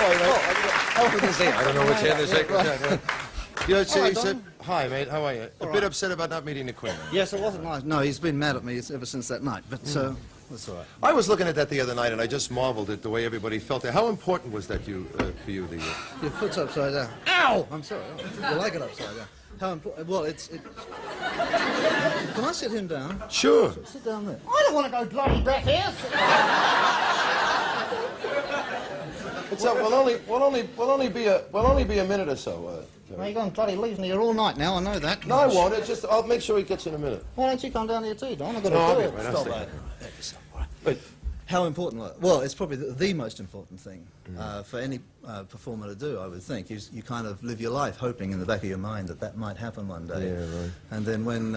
Oh, I don't know which hand to shake. You know, he said, hi, mate, how are you? A bit upset about not meeting the Queen. Yes, it wasn't nice. No, he's been mad at me ever since that night, but that's all right. I was looking at that the other night, and I just marveled at the way everybody felt it. How important was that for you? Your foot's upside down. Ow! I'm sorry. You like it upside down. How important? Well, it's... Can I sit him down? Sure. Sit down there. I don't want to go bloody back here. What's up? We'll only be a minute or so. Well, you're going to bloody leave me here all night now, I know that. No, I won't. It's just, I'll make sure he gets in a minute. Why don't you come down here too, Don? I've got to I'll do be it. right. Stop I'll that. But how important was it? Well, it's probably the most important thing for any performer to do, I would think. You kind of live your life hoping in the back of your mind that might happen one day. Yeah, right. And then when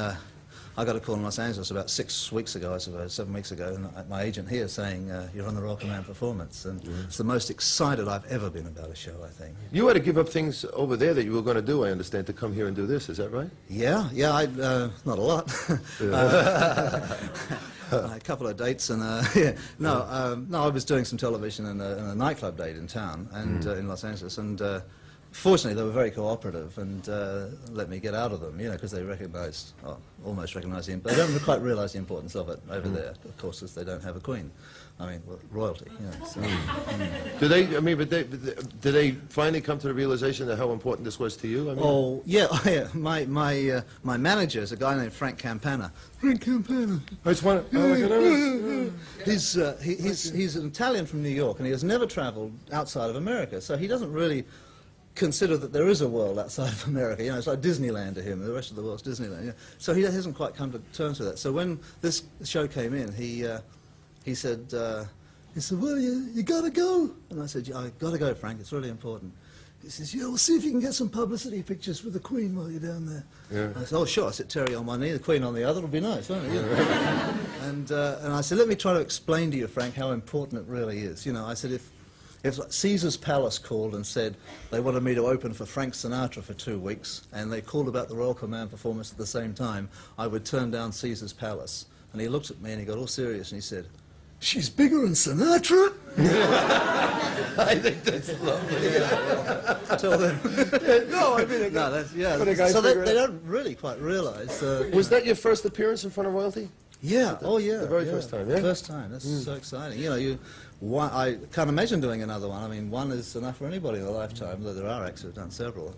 I got a call in Los Angeles about 6 weeks ago, I suppose, 7 weeks ago, and my agent here saying, you're on the Royal Command performance. And it's the most excited I've ever been about a show, I think. You had to give up things over there that you were going to do, I understand, to come here and do this. Is that right? Yeah, not a lot. A couple of dates and no, I was doing some television in a nightclub date in town and in Los Angeles, and fortunately they were very cooperative and let me get out of them, you know, because they recognised, almost recognised but they don't quite realise the importance of it over there, of course, as they don't have a queen. I mean, well, royalty, you know. So, Do they? I mean, but did they finally come to the realization that how important this was to you? I mean, oh yeah. My manager is a guy named Frank Campana. Frank Campana. He's an Italian from New York, and he has never travelled outside of America, so he doesn't really consider that there is a world outside of America. You know, it's like Disneyland to him. The rest of the world's Disneyland. You know? So he hasn't quite come to terms with that. So when this show came in, he said, well, you got to go. And I said, yeah, I got to go, Frank. It's really important. He says, yeah, we'll see if you can get some publicity pictures with the Queen while you're down there. Yeah. I said, oh, sure. I said, Terry on one knee, the Queen on the other. It'll be nice, won't it? Yeah. And I said, let me try to explain to you, Frank, how important it really is. You know, I said, if Caesar's Palace called and said they wanted me to open for Frank Sinatra for 2 weeks, and they called about the Royal Command performance at the same time, I would turn down Caesar's Palace. And he looked at me and he got all serious and he said, she's bigger than Sinatra? I think that's lovely. Tell them. No, I mean, no, that's, yeah. So they don't really quite realise. Was that your first appearance in front of royalty? Yeah. Oh, yeah. The very first time, yeah? First time. That's so exciting. You know, I can't imagine doing another one. I mean, one is enough for anybody in a lifetime, though there are acts who've done several.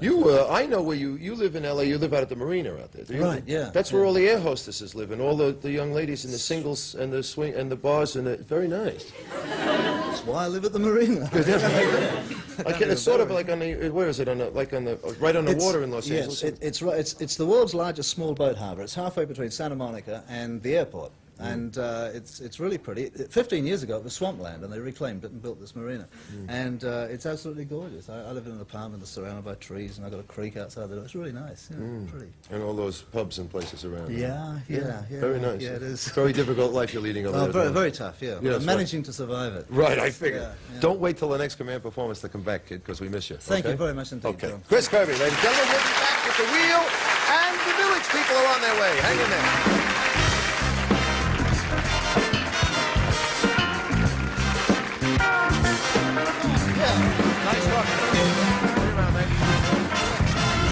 I know where you live in L.A., you live out at the marina out there, do you? Right, yeah. That's where all the air hostesses live, and all the young ladies in the singles and the swing and the bars, and very nice. That's why I live at the marina. It's sort of like on the, where is it, right on the water in Los Angeles? Yes, it's the world's largest small boat harbour. It's halfway between Santa Monica and the airport. And it's really pretty. 15 years ago it was swampland, and they reclaimed it and built this marina. And it's absolutely gorgeous. I live in an apartment that's surrounded by trees, and I've got a creek outside the door. It's really nice, pretty. And all those pubs and places around. Yeah. Very nice. Yeah, it is. Very difficult life you're leading over there. Very tough, yeah. Yes, I'm managing to survive it. Right, I figured. Yeah. Don't wait till the next command performance to come back, kid, because we miss you. Thank you very much indeed, Okay. John. Chris Kirby, ladies and gentlemen, we'll be back with the wheel, and the Village people are on their way. Hang in there.